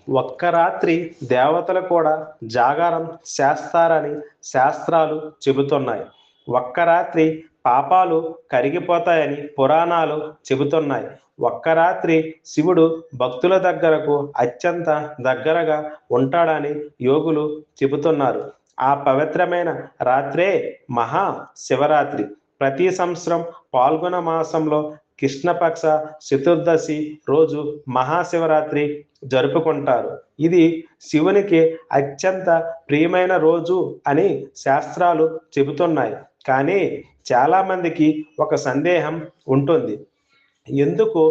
ఒక్క రాత్రి దేవతలు కూడా జాగారం చేస్తారని శాస్త్రాలు చెబుతున్నాయి. ఒక్క రాత్రి పాపాలు కరిగిపోతాయని పురాణాలు చెబుతున్నాయి. ఒక్క రాత్రి శివుడు భక్తుల దగ్గరకు అత్యంత దగ్గరగా ఉంటాడని యోగులు చెబుతున్నారు. ఆ పవిత్రమైన రాత్రే మహా శివరాత్రి. ప్రతి సంవత్సరం పాల్గొన మాసంలో కృష్ణపక్ష చతుర్దశి రోజు మహాశివరాత్రి జరుపుకుంటారు. ఇది శివునికి అత్యంత ప్రియమైన రోజు అని శాస్త్రాలు చెబుతున్నాయి. కానీ చాలామందికి ఒక సందేహం ఉంటుంది. ఎందుకు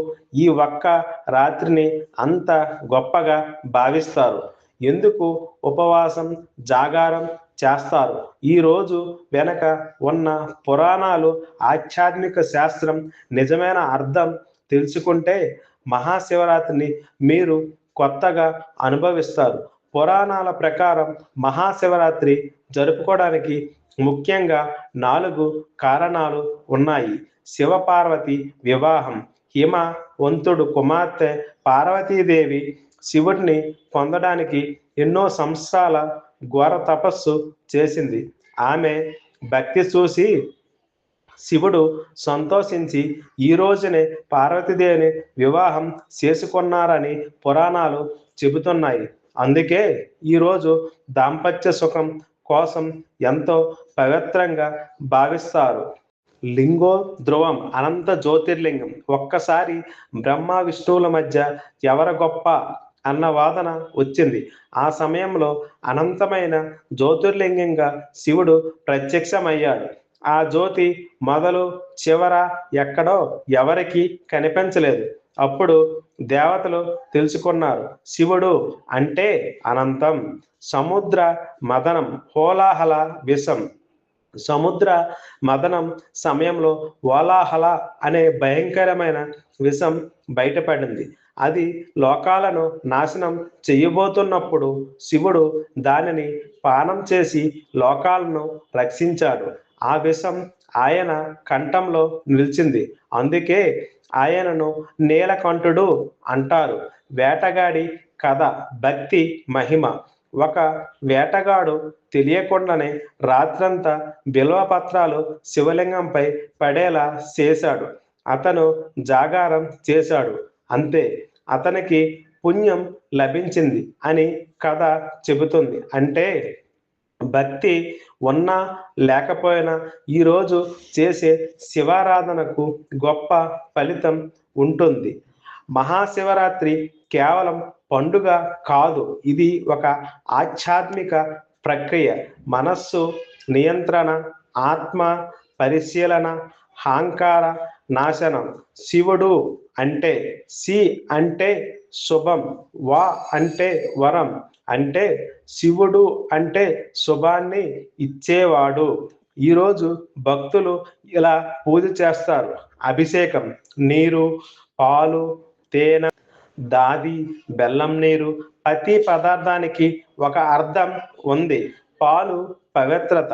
ఈ ఒక్క రాత్రిని అంత గొప్పగా భావిస్తారు? ఎందుకు ఉపవాసం, జాగారం చేస్తారు? ఈ రోజు వెనక ఉన్న పురాణాలు, ఆధ్యాత్మిక శాస్త్రం, నిజమైన అర్థం తెలుసుకుంటే మహాశివరాత్రిని మీరు కొత్తగా అనుభవిస్తారు. పురాణాల ప్రకారం మహాశివరాత్రి జరుపుకోవడానికి ముఖ్యంగా 4 కారణాలు ఉన్నాయి. శివపార్వతి వివాహం. హిమవంతుడు కుమార్తె పార్వతీదేవి శివుడిని పొందడానికి ఎన్నో సంవత్సరాల ఘోర తపస్సు చేసింది. ఆమె భక్తి చూసి శివుడు సంతోషించి ఈ రోజునే పార్వతీదేవిని వివాహం చేసుకున్నారని పురాణాలు చెబుతున్నాయి. అందుకే ఈరోజు దాంపత్య సుఖం కోసం ఎంతో పవిత్రంగా భావిస్తారు. లింగో ధ్రువం అనంత జ్యోతిర్లింగం. ఒక్కసారి బ్రహ్మ విష్ణువుల మధ్య ఎవరు గొప్ప అన్న వాదన వచ్చింది. ఆ సమయంలో అనంతమైన జ్యోతిర్లింగంగా శివుడు ప్రత్యక్షమయ్యాడు. ఆ జ్యోతి మొదలు చివర ఎక్కడో ఎవరికి కనిపించలేదు. అప్పుడు దేవతలు తెలుసుకున్నారు, శివుడు అంటే అనంతం. సముద్ర మదనం, హోలాహల విషం. సముద్ర మదనం సమయంలో ఓలాహల అనే భయంకరమైన విషం బయటపడింది. అది లోకాలను నాశనం చేయబోతున్నప్పుడు శివుడు దానిని పానం చేసి లోకాలను రక్షించాడు. ఆ విషం ఆయన కంఠంలో నిలిచింది. అందుకే ఆయనను నీలకంఠుడు అంటారు. వేటగాడి కథ, భక్తి మహిమ. ఒక వేటగాడు తెలియకుండానే రాత్రంతా బిల్వపత్రాలు శివలింగంపై పడేలా చేశాడు. అతను జాగారం చేశాడు. అంతే, అతనికి పుణ్యం లభించింది అని కథ చెబుతుంది. అంటే భక్తి ఉన్నా లేకపోయినా ఈరోజు చేసే శివారాధనకు గొప్ప ఫలితం ఉంటుంది. మహాశివరాత్రి కేవలం పండుగ కాదు, ఇది ఒక ఆధ్యాత్మిక ప్రక్రియ. మనస్సు నియంత్రణ, ఆత్మ పరిశీలన, అహంకార నాశనం. శివుడు అంటే సి అంటే శుభం, వా అంటే వరం. అంటే శివుడు అంటే శుభాన్ని ఇచ్చేవాడు. ఈరోజు భక్తులు ఇలా పూజ చేస్తారు. అభిషేకం, నీరు, పాలు, తేనె, దాది, బెల్లం నీరు. ప్రతి పదార్థానికి ఒక అర్థం ఉంది. పాలు పవిత్రత,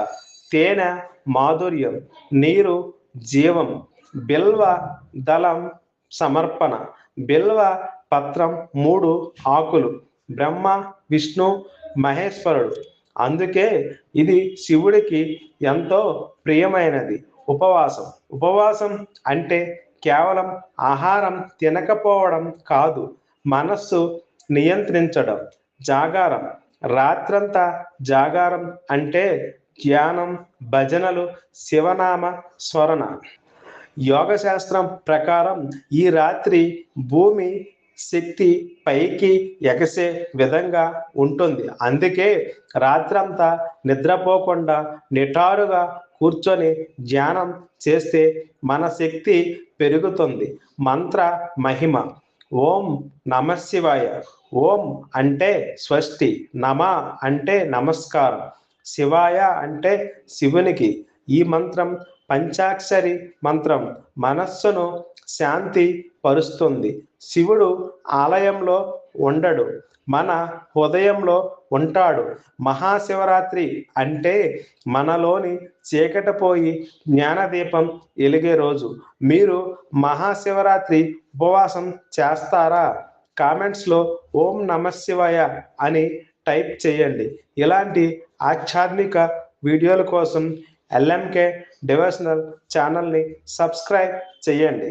తేనె మాధుర్యం, నీరు జీవం, బిల్వ దళం సమర్పణ. బిల్వ పత్రం 3 ఆకులు. బ్రహ్మ, విష్ణు, మహేశ్వరుడు. అందుకే ఇది శివుడికి ఎంతో ప్రియమైనది. ఉపవాసం. ఉపవాసం అంటే కేవలం ఆహారం తినకపోవడం కాదు, మనస్సు నియంత్రించడం. జాగారం. రాత్రంతా జాగారం అంటే ధ్యానం, భజనలు, శివనామ స్మరణ. యోగ శాస్త్రం ప్రకారం ఈ రాత్రి భూమి శక్తి పైకి ఎగసే విధంగా ఉంటుంది. అందుకే రాత్రంతా నిద్రపోకుండా నిటారుగా కూర్చొని ధ్యానం చేస్తే మన శక్తి పెరుగుతుంది. మంత్ర మహిమ. ఓం నమఃశివాయ. ఓం అంటే స్వస్తి, నమ అంటే నమస్కారం, శివాయ అంటే శివునికి. ఈ మంత్రం పంచాక్షరి మంత్రం. మనస్సును శాంతి పరుస్తుంది. శివుడు ఆలయంలో ఉండడు, మన హృదయంలో ఉంటాడు. మహాశివరాత్రి అంటే మనలోని చీకటి పోయి జ్ఞానదీపం వెలిగే రోజు. మీరు మహాశివరాత్రి ఉపవాసం చేస్తారా? కామెంట్స్లో ఓం నమ శివాయ అని టైప్ చేయండి. ఇలాంటి ఆధ్యాత్మిక వీడియోల కోసం ఎల్ఎంకే డివోషనల్ ఛానల్ని సబ్స్క్రైబ్ చేయండి.